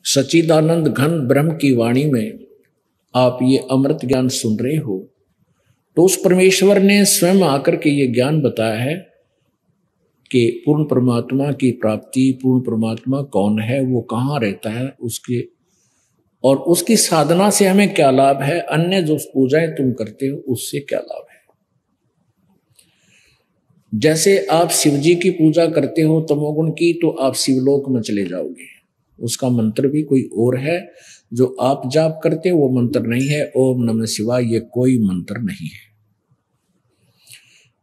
सच्चिदानंद घन ब्रह्म की वाणी में आप ये अमृत ज्ञान सुन रहे हो, तो उस परमेश्वर ने स्वयं आकर के ये ज्ञान बताया है कि पूर्ण परमात्मा की प्राप्ति, पूर्ण परमात्मा कौन है, वो कहाँ रहता है, उसके और उसकी साधना से हमें क्या लाभ है, अन्य जो पूजाएं तुम करते हो उससे क्या लाभ है। जैसे आप शिव जी की पूजा करते हो तमोगुण की, तो आप शिवलोक में चले जाओगे। उसका मंत्र भी कोई और है, जो आप जाप करते हो वो मंत्र नहीं है। ओम नमः शिवाय ये कोई मंत्र नहीं है।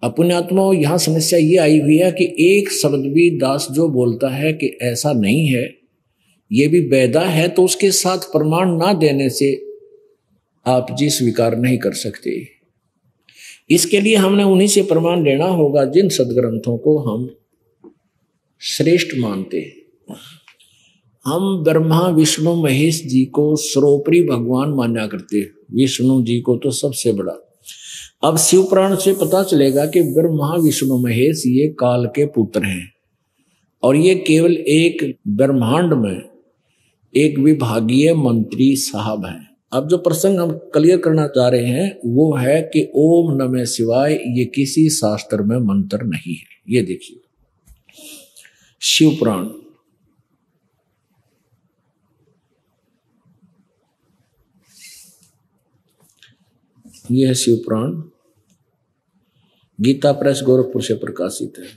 अपने आत्मा यहां समस्या ये आई हुई है कि एक शब्द भी दास जो बोलता है कि ऐसा नहीं है, ये भी वैदा है, तो उसके साथ प्रमाण ना देने से आप जी स्वीकार नहीं कर सकते। इसके लिए हमने उन्हीं से प्रमाण लेना होगा जिन सदग्रंथों को हम श्रेष्ठ मानते हैं। हम ब्रह्मा विष्णु महेश जी को सर्वोपरि भगवान माना करते हैं, विष्णु जी को तो सबसे बड़ा। अब शिव पुराण से पता चलेगा कि ब्रह्मा विष्णु महेश ये काल के पुत्र हैं और ये केवल एक ब्रह्मांड में एक विभागीय मंत्री साहब हैं। अब जो प्रसंग हम क्लियर करना चाह रहे हैं वो है कि ओम नमः शिवाय ये किसी शास्त्र में मंत्र नहीं है। ये देखिए शिव पुराण, ये है शिव पुराण, गीता प्रेस गोरखपुर से प्रकाशित है।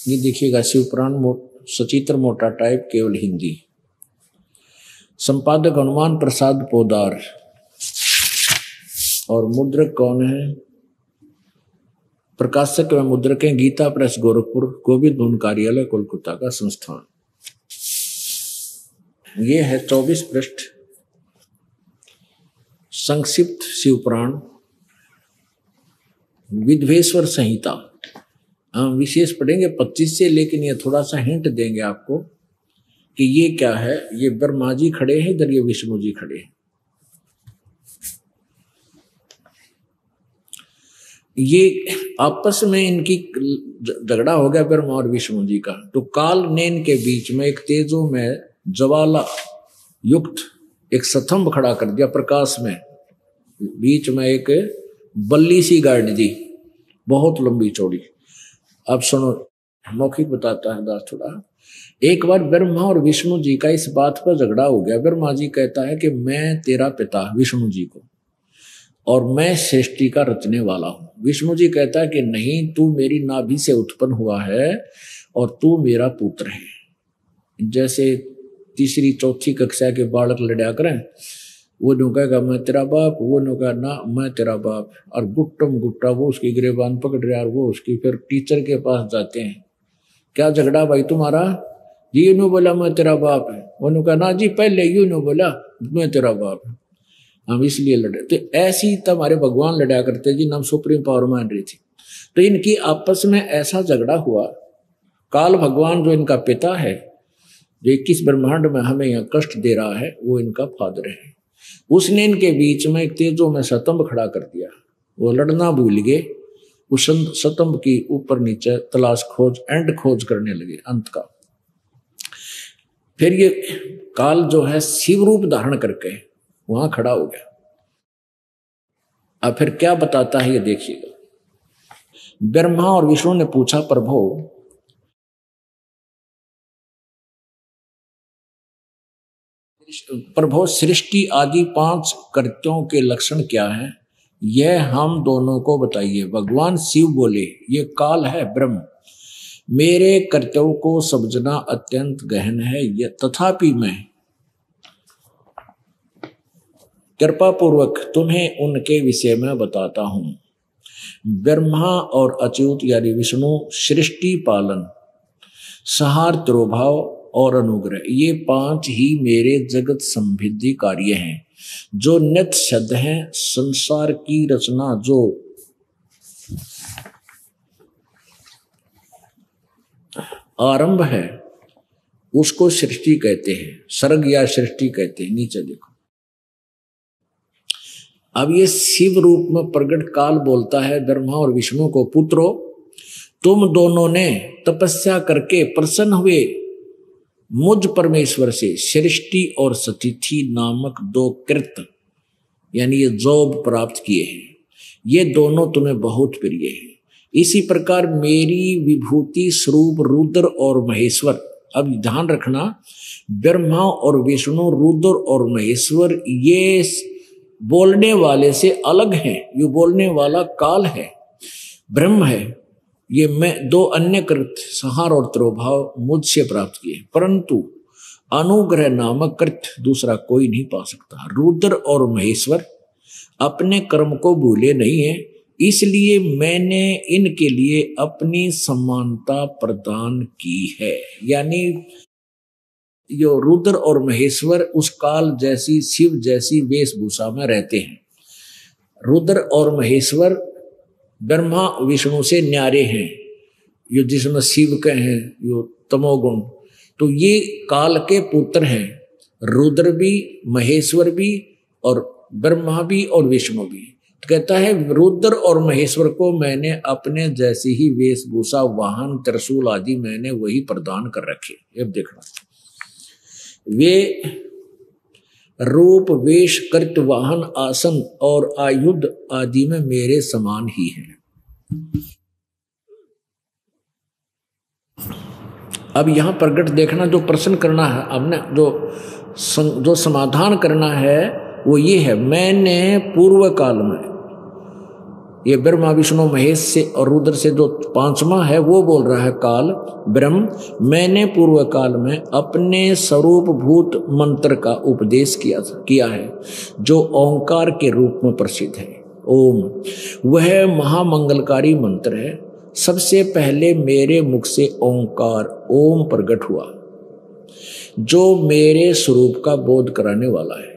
ये देखिएगा शिव पुराण सचित्र मोटा टाइप, केवल हिंदी, संपादक हनुमान प्रसाद पोदार और मुद्रक कौन है? प्रकाशक व मुद्रक हैं गीता प्रेस गोरखपुर, गोविंद धुन कार्यालय कोलकाता का संस्थान। ये है 24 पृष्ठ संक्षिप्त शिव पुराण विद्वेश्वर संहिता। हम विशेष पढ़ेंगे 25 से, लेकिन ये थोड़ा सा हिंट देंगे आपको कि ये क्या है। ये ब्रह्मा जी खड़े हैं, इधर ये विष्णु जी खड़े हैं। ये आपस में इनकी झगड़ा हो गया ब्रह्मा और विष्णु जी का, तो काल ने इनके बीच में एक तेजो में ज्वाला युक्त एक स्तंभ खड़ा कर दिया प्रकाश में, बीच में एक बल्ली सी गाड़ दी, बहुत लंबी चौड़ी। अब सुनो, मौखिक बताता है दास थोड़ा। एक बार ब्रह्मा और विष्णु जी का इस बात पर झगड़ा हो गया। ब्रह्मा जी कहता है कि मैं तेरा पिता विष्णु जी को, और मैं सृष्टि का रचने वाला हूं। विष्णु जी कहता है कि नहीं, तू मेरी नाभि से उत्पन्न हुआ है और तू मेरा पुत्र है। जैसे तीसरी चौथी कक्षा के बालक लड़ा करें, वो नो कहेगा मैं तेरा बाप, वो नो कहा ना मैं तेरा बाप, और गुट्टम गुट्टा वो उसकी गिरेबान पकड़ रहा है और वो उसकी। फिर टीचर के पास जाते हैं, क्या झगड़ा भाई तुम्हारा? जी यूं बोला मैं तेरा बाप है, वो नो कहा ना जी पहले यूं बोला मैं तेरा बाप है, हम इसलिए लड़े। तो ऐसी तब हमारे भगवान लड़ा करते जी, नाम सुप्रीम पावर मान रही थी। तो इनकी आपस में ऐसा झगड़ा हुआ। काल भगवान जो इनका पिता है, जो 21 ब्रह्मांड में हमें यहाँ कष्ट दे रहा है, वो इनका फादर है। उसने इनके बीच में एक तेजो में स्तंभ खड़ा कर दिया। वो लड़ना भूल गए, उस स्तंभ की ऊपर नीचे तलाश खोज एंड खोज करने लगे अंत का। फिर ये काल जो है शिव रूप धारण करके वहां खड़ा हो गया। अब फिर क्या बताता है ये देखिएगा। ब्रह्मा और विष्णु ने पूछा, प्रभो सृष्टि आदि 5 कृत्यों के लक्षण क्या हैं, यह हम दोनों को बताइए। भगवान शिव बोले, ये काल है ब्रह्म, मेरे कर्तव्य को समझना अत्यंत गहन है, तथापि मैं कृपा पूर्वक तुम्हें उनके विषय में बताता हूं। ब्रह्मा और अच्युत यानी विष्णु सृष्टि पालन, संहार, तिरोभाव और अनुग्रह, ये 5 ही मेरे जगत संबिद्धि कार्य हैं जो नित्य सिद्ध हैं। संसार की रचना जो आरंभ है उसको सृष्टि कहते हैं, सर्ग या सृष्टि कहते हैं। नीचे देखो, अब ये शिव रूप में प्रकट काल बोलता है ब्रह्मा और विष्णु को, पुत्रो तुम दोनों ने तपस्या करके प्रसन्न हुए मुझ परमेश्वर से सृष्टि और सतिथि नामक 2 कृत यानी ये जॉब प्राप्त किए हैं। ये दोनों तुम्हें बहुत प्रिय है। इसी प्रकार मेरी विभूति स्वरूप रुद्र और महेश्वर, अब ध्यान रखना ब्रह्मा और विष्णु रुद्र और महेश्वर ये बोलने वाले से अलग हैं। ये बोलने वाला काल है, ब्रह्म है। ये मैं 2 अन्य कृत संहार और तिरोभाव मुझसे प्राप्त किए, परंतु अनुग्रह नामक कृत दूसरा कोई नहीं पा सकता। रुद्र और महेश्वर अपने कर्म को भूले नहीं है, इसलिए मैंने इनके लिए अपनी समानता प्रदान की है। यानी जो रुद्र और महेश्वर उस काल जैसी शिव जैसी वेशभूषा में रहते हैं। रुद्र और महेश्वर ब्रह्मा विष्णु से न्यारे हैं, यो जिसमें शिव के हैं यो तमोगुण, तो ये काल के पुत्र हैं। रुद्र भी, महेश्वर भी और ब्रह्मा भी और विष्णु भी। तो कहता है रुद्र और महेश्वर को मैंने अपने जैसी ही वेशभूषा, वाहन, त्रिशूल आदि मैंने वही प्रदान कर रखे। अब देखना, वे रूप, वेश, कृत, वाहन, आसन और आयुध आदि में मेरे समान ही हैं। अब यहां प्रकट देखना, जो प्रश्न करना है हमने, जो समाधान करना है वो ये है, मैंने पूर्व काल में, ये ब्रह्मा विष्णु महेश से और रुद्र से जो 5वां है वो बोल रहा है काल ब्रह्म, मैंने पूर्व काल में अपने स्वरूप भूत मंत्र का उपदेश किया है जो ओंकार के रूप में प्रसिद्ध है। ओम वह महामंगलकारी मंत्र है। सबसे पहले मेरे मुख से ओंकार ओम प्रकट हुआ जो मेरे स्वरूप का बोध कराने वाला है।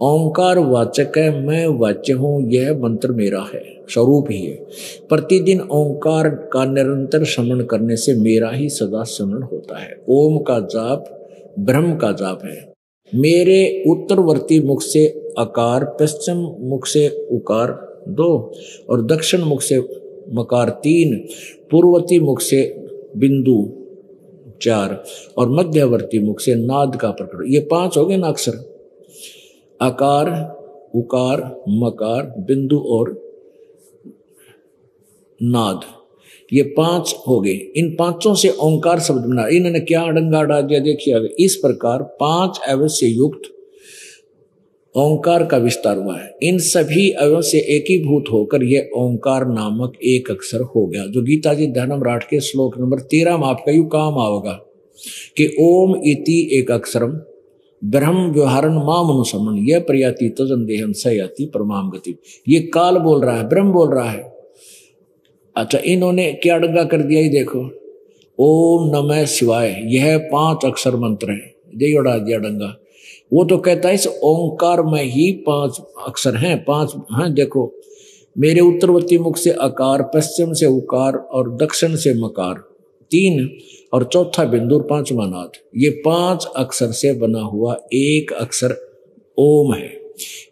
ओंकार वाचक है, मैं वाच्य हूं, यह मंत्र मेरा है, स्वरूप ही है। प्रतिदिन ओंकार का निरंतर स्मरण करने से मेरा ही सदा स्मरण होता है। ओम का जाप ब्रह्म का जाप है। मेरे उत्तरवर्ती मुख से अकार, पश्चिम मुख से उकार 2 और दक्षिण मुख से मकार 3, पूर्ववर्ती मुख से बिंदु 4 और मध्यवर्ती मुख से नाद का प्रकट। ये 5 हो गए ना अक्षर, अकार, उकार, मकार, बिंदु और नाद, ये 5 हो गए। इन 5 से ओंकार शब्द बना। इन्होंने क्या अड़ंगा डाल दिया देखिए। इस प्रकार 5 अवयव से युक्त ओंकार का विस्तार हुआ है। इन सभी अवयव से एकीभूत होकर यह ओंकार नामक एक अक्षर हो गया, जो गीता जी ध्यानम्राट के श्लोक नंबर 13 में आपका यू काम आओगा कि ओम इति एक अक्षरम ब्रह्म व्यवहारन माम अनुसमन यह प्रयाति तजन देहम सयाति परमाम गति। ये काल बोल रहा है, ब्रह्म बोल रहा है। अच्छा, इन्होंने क्या डंगा कर दिया, ये देखो, ओम नमः शिवाय, यह 5 अक्षर मंत्र है, यही उड़ा दिया डंगा। वो तो कहता है इस ओंकार में ही 5 अक्षर हैं, 5 हैं। देखो, मेरे उत्तरवर्ती मुख से अकार, पश्चिम से उकार और दक्षिण से मकार 3 और चौथा बिंदु 5वां नाद, ये 5 अक्षर से बना हुआ एक अक्षर ओम है।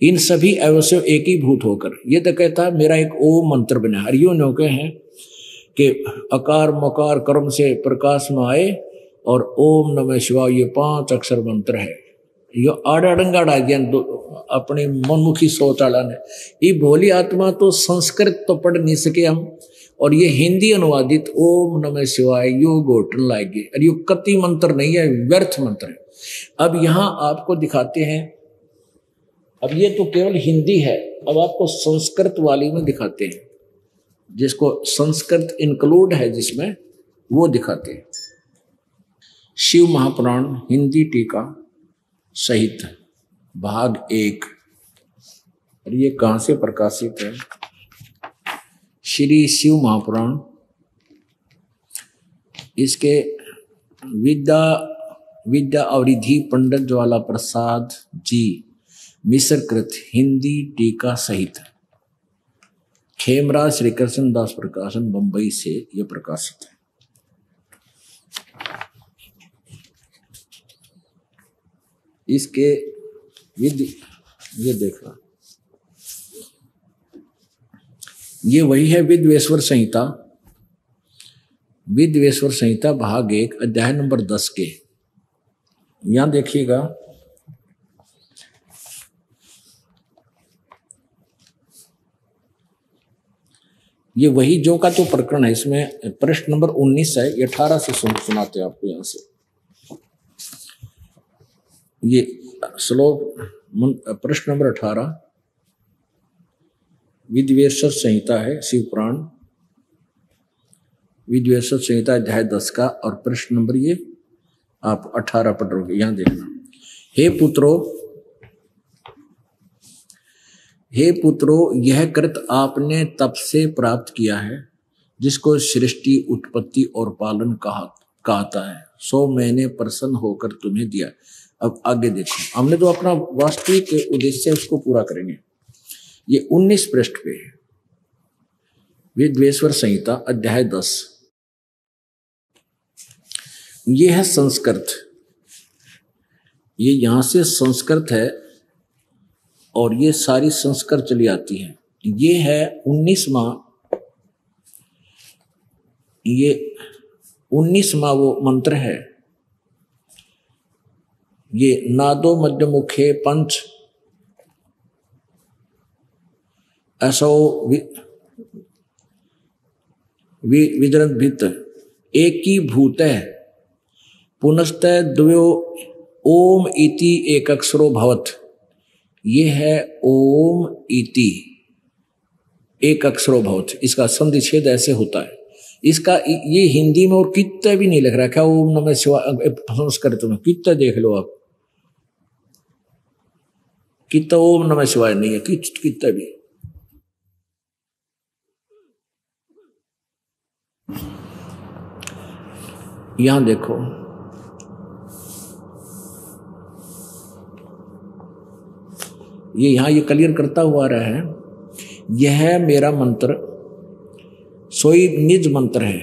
इन सभी अवश्य एकीभूत होकर ये तो कहता है मेरा एक ओम मंत्र बना। हरियो नौके हैं कि अकार मकार कर्म से प्रकाश में आए और ओम नमः शिवाय, ये 5 अक्षर मंत्र है। यो आड़ंगा डाल दिया अपने मनमुखी सोच आला ने। ये भोली आत्मा तो संस्कृत तो पढ़ नहीं सके हम, और ये हिंदी अनुवादित ओम नमः शिवाय यो घोटन लाएंगे। और यो कति मंत्र नहीं है, व्यर्थ मंत्र है। अब यहां आपको दिखाते हैं, अब ये तो केवल हिंदी है, अब आपको संस्कृत वाली में दिखाते हैं, जिसको संस्कृत इंक्लूड है जिसमें, वो दिखाते हैं। शिव महापुराण हिंदी टीका सहित भाग 1। और ये कहां से प्रकाशित है? श्री शिव महापुराण, इसके विद्या अवरिधि पंडित ज्वाला प्रसाद जी मिश्रकृत हिंदी टीका सहित खेमराज श्री कृष्ण दास प्रकाशन बंबई से यह प्रकाशित है। इसके ये देखना, ये वही है विद्वेश्वर संहिता, विद्वेश्वर संहिता भाग 1 अध्याय नंबर 10 के। यहां देखिएगा, ये वही जो का तो प्रकरण है। इसमें प्रश्न नंबर 19 है, ये 18 से सुनाते हैं आपको। यहां से ये श्लोक प्रश्न नंबर 18 विद्वेश्वर संहिता है, शिव पुराण विद्वेश्वर संहिता अध्याय 10 का, और प्रश्न नंबर ये आप 18 पढ़ोगे। यहां देखना, हे पुत्रो, यह कृत आपने तप से प्राप्त किया है जिसको सृष्टि, उत्पत्ति और पालन कहता है, सो मैंने प्रसन्न होकर तुम्हें दिया। अब आगे देखो, हमने तो अपना वास्तविक उद्देश्य उसको पूरा करेंगे। ये 19 पृष्ठ पे है, विद्वेश्वर संहिता अध्याय 10। ये है संस्कृत, ये यहां से संस्कृत है और ये सारी संस्कृत चली आती है। ये है 19वां, ये 19वां वो मंत्र है। ये नादो मध्यमुखे पंच असो विजरत भित एकी भूत पुनस्त द्वयो ओम इति एक अक्षरो भवत। ये है ओम इति एक अक्षरो भवत, इसका संधिच्छेद ऐसे होता है। इसका ये हिंदी में और कितना भी नहीं लिख रखा है। ओम नमः शिवाय संस्कृत में कितना देख लो आप, कितना ओम नमः शिवाय नहीं है, कितना भी। यहां देखो, ये यहां ये क्लियर करता हुआ रहा है, यह मेरा मंत्र सोई निज मंत्र है,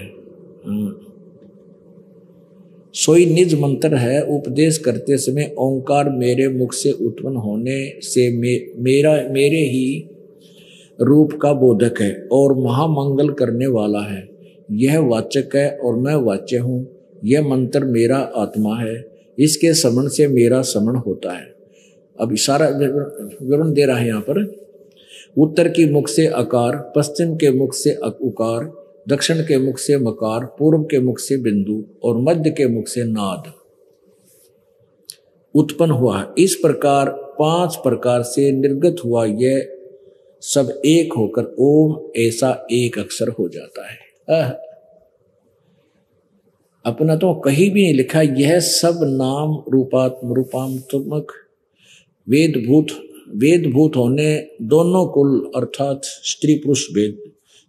सोई निज मंत्र है। उपदेश करते समय ओंकार मेरे मुख से उत्पन्न होने से मेरे ही रूप का बोधक है और महामंगल करने वाला है। यह वाचक है और मैं वाच्य हूँ। यह मंत्र मेरा आत्मा है, इसके श्रवण से मेरा श्रवण होता है। अब सारा विवरण दे रहा है यहाँ पर। उत्तर की मुख से अकार, पश्चिम के मुख से उकार, दक्षिण के मुख से मकार, पूर्व के मुख से बिंदु और मध्य के मुख से नाद उत्पन्न हुआ। इस प्रकार 5 प्रकार से निर्गत हुआ, यह सब एक होकर ओम ऐसा एक अक्षर हो जाता है। अपना तो कहीं भी नहीं लिखा, यह सब नाम रूपात्मक वेदभूत होने दोनों कुल अर्थात स्त्री पुरुष भेद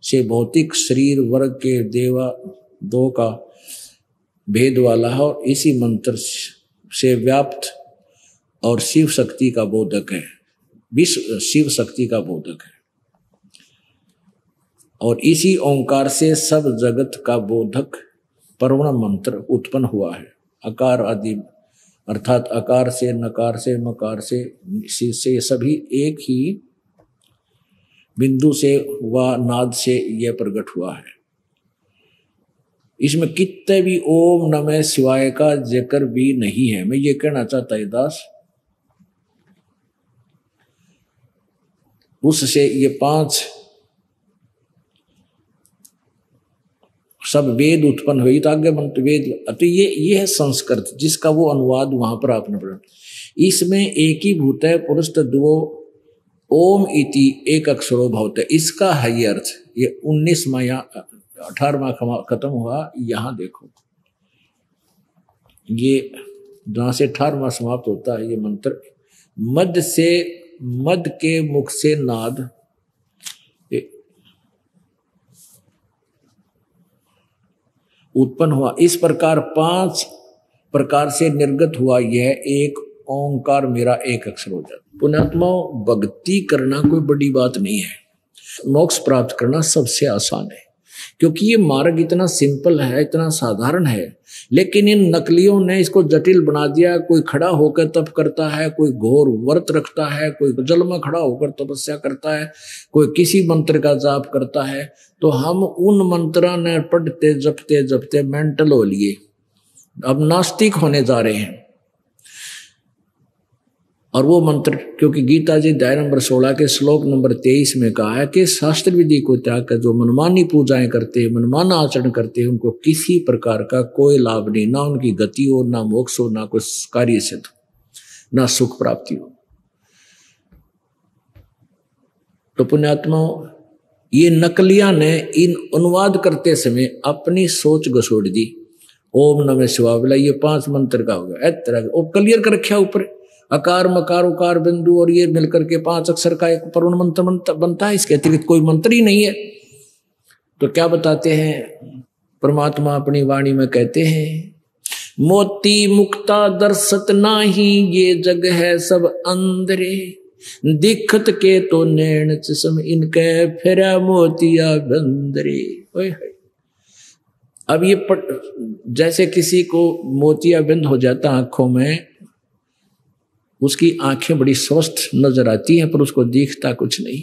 से भौतिक शरीर वर्ग के देवा दो का भेद वाला है और इसी मंत्र से व्याप्त और शिव शक्ति का बोधक है, विश्व शिव शक्ति का बोधक है। और इसी ओंकार से सब जगत का बोधक परवण मंत्र उत्पन्न हुआ है। अकार आदि अर्थात अकार से, नकार से, मकार से सभी एक ही बिंदु से व नाद से यह प्रकट हुआ है। इसमें कितने भी ओम नमः शिवाय का जिक्र भी नहीं है। मैं ये कहना चाहता है दास, उससे ये 5 सब वेद उत्पन्न हुई। तो आगे मंत्र वेद, तो ये है संस्कृत जिसका वो अनुवाद वहां पर आपने पढ़ा। इसमें एक ही भूत है पुरुष द्वो ओम इति एक अक्षरो भवत है, इसका है ये अर्थ। ये 19वां या 18वां खत्म हुआ। यहां देखो, ये जहां से 18वां समाप्त होता है ये मंत्र, मध्य के मुख से नाद उत्पन्न हुआ। इस प्रकार 5 प्रकार से निर्गत हुआ, यह एक ओंकार मेरा एक अक्षर हो जाता। पुण्यात्मा, भक्ति करना कोई बड़ी बात नहीं है, मोक्ष प्राप्त करना सबसे आसान है। क्योंकि ये मार्ग इतना सिंपल है, इतना साधारण है, लेकिन इन नकलियों ने इसको जटिल बना दिया। कोई खड़ा होकर तप करता है, कोई घोर व्रत रखता है, कोई जल में खड़ा होकर तपस्या करता है, कोई किसी मंत्र का जाप करता है। तो हम उन मंत्रों ने पढ़ते जपते जपते मेंटल हो लिए, अब नास्तिक होने जा रहे हैं। और वो मंत्र, क्योंकि गीता जी अध्याय नंबर 16 के श्लोक नंबर 23 में कहा है कि शास्त्र विधि को त्याग कर जो मनमानी पूजाएं करते हैं, मनमाना आचरण करते हैं, उनको किसी प्रकार का कोई लाभ नहीं, ना उनकी गति हो, ना मोक्ष हो, ना कोई कार्य सिद्ध हो, ना सुख प्राप्ति हो। तो पुण्यात्माओं, ये नकलिया ने इन अनुवाद करते समय अपनी सोच घसोड़ दी। ओम नमः शिवाय बोला, ये 5 मंत्र का हो गया, इस तरह क्लियर कर रखा ऊपर, अकार मकार उकार बिंदु और ये मिलकर के 5 अक्षर का एक पूर्ण मंत्र बनता है। इसके अतिरिक्त कोई मंत्र ही नहीं है। तो क्या बताते हैं परमात्मा अपनी वाणी में, कहते हैं मोती मुक्ता दर्शत नाही, ये जग है सब अंधरे, दिखत के तो नैन चश्म इनके फिरा मोतिया बंदरे। अब ये जैसे किसी को मोतिया बंद हो जाता आंखों में, उसकी आंखें बड़ी स्वस्थ नजर आती हैं पर उसको दिखता कुछ नहीं,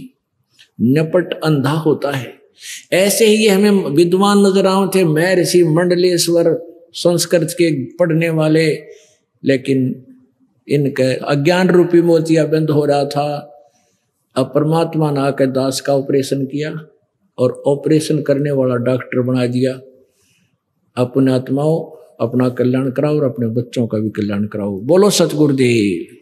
नपट अंधा होता है। ऐसे ही ये हमें विद्वान नजर आए थे, महर्षि मंडलेश्वर संस्कृत के पढ़ने वाले, लेकिन इनके अज्ञान रूपी मोतिया बंद हो रहा था। अब परमात्मा ने आकर दास का ऑपरेशन किया और ऑपरेशन करने वाला डॉक्टर बना दिया। अपने आत्माओं अपना कल्याण कराओ और अपने बच्चों का भी कल्याण कराओ। बोलो सतगुरुदेव।